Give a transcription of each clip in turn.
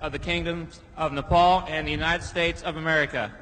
of the Kingdoms of Nepal and the United States of America.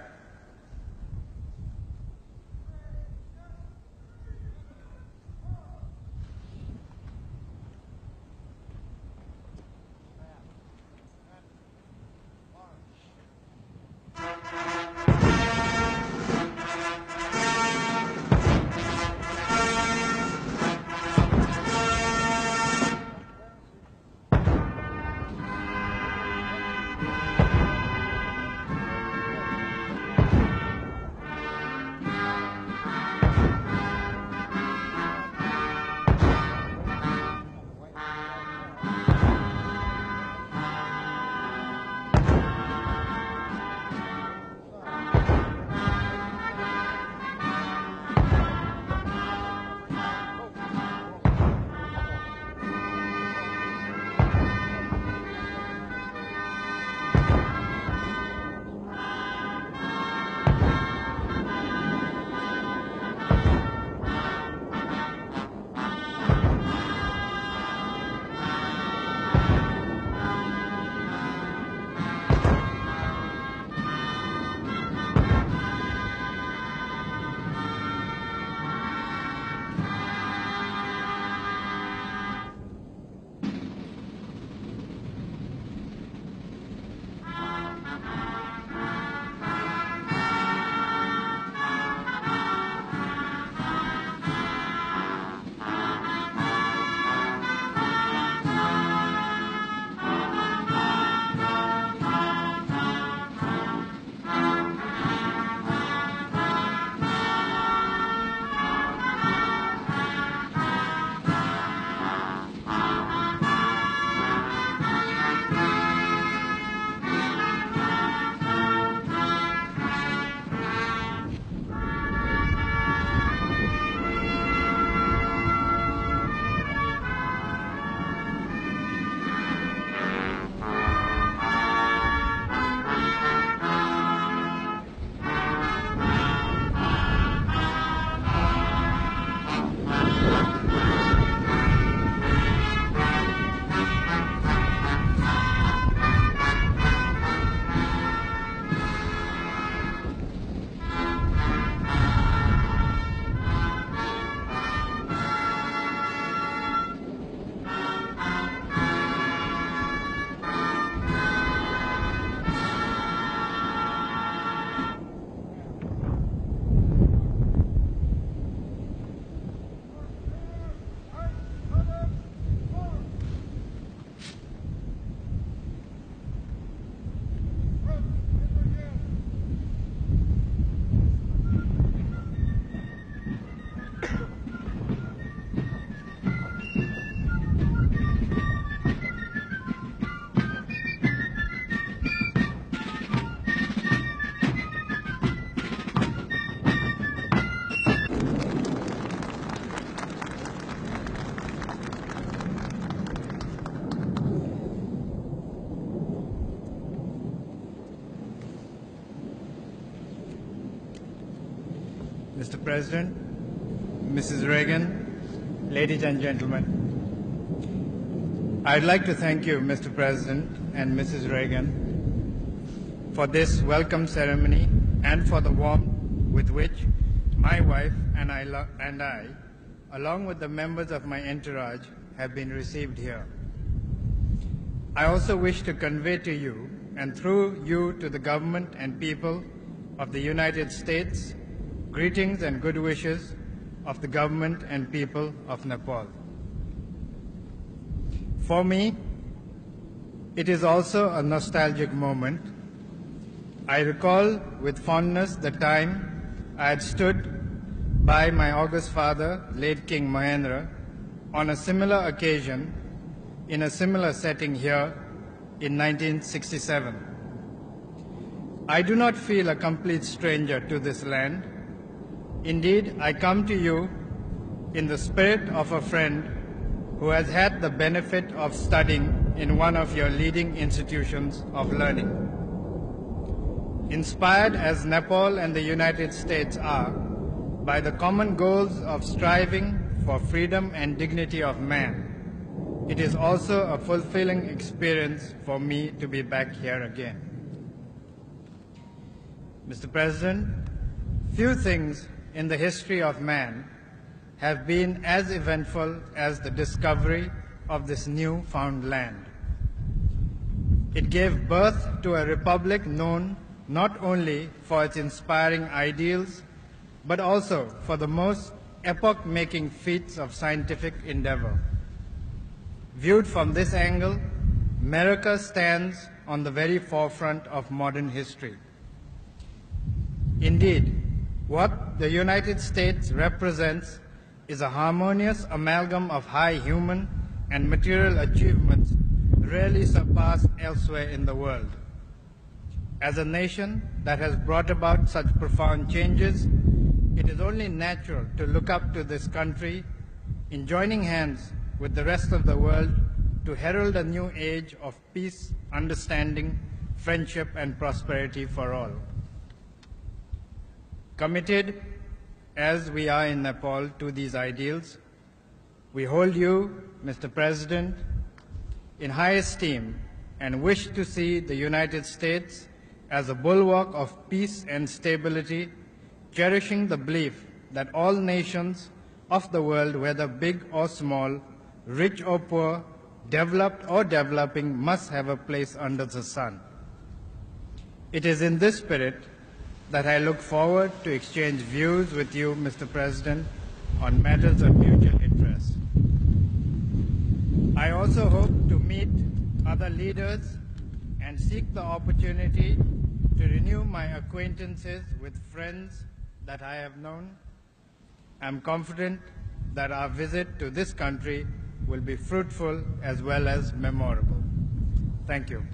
Mr. President, Mrs. Reagan, ladies and gentlemen, I'd like to thank you, Mr. President and Mrs. Reagan, for this welcome ceremony and for the warmth with which my wife and I, along with the members of my entourage, have been received here. I also wish to convey to you, and through you to the government and people of the United States, greetings and good wishes of the government and people of Nepal. For me, it is also a nostalgic moment. I recall with fondness the time I had stood by my august father, late King Mahendra, on a similar occasion in a similar setting here in 1967. I do not feel a complete stranger to this land. Indeed, I come to you in the spirit of a friend who has had the benefit of studying in one of your leading institutions of learning. Inspired as Nepal and the United States are by the common goals of striving for freedom and dignity of man, It is also a fulfilling experience for me to be back here again. Mr. President, few things in the history of man have been as eventful as the discovery of this new-found land. It gave birth to a republic known not only for its inspiring ideals, but also for the most epoch-making feats of scientific endeavor. Viewed from this angle, America stands on the very forefront of modern history. Indeed, what the United States represents is a harmonious amalgam of high human and material achievements rarely surpassed elsewhere in the world. As a nation that has brought about such profound changes, it is only natural to look up to this country in joining hands with the rest of the world to herald a new age of peace, understanding, friendship, and prosperity for all. Committed, as we are in Nepal, to these ideals, we hold you, Mr. President, in high esteem and wish to see the United States as a bulwark of peace and stability, cherishing the belief that all nations of the world, whether big or small, rich or poor, developed or developing, must have a place under the sun. It is in this spirit that I look forward to exchange views with you, Mr. President, on matters of mutual interest. I also hope to meet other leaders and seek the opportunity to renew my acquaintances with friends that I have known. I am confident that our visit to this country will be fruitful as well as memorable. Thank you.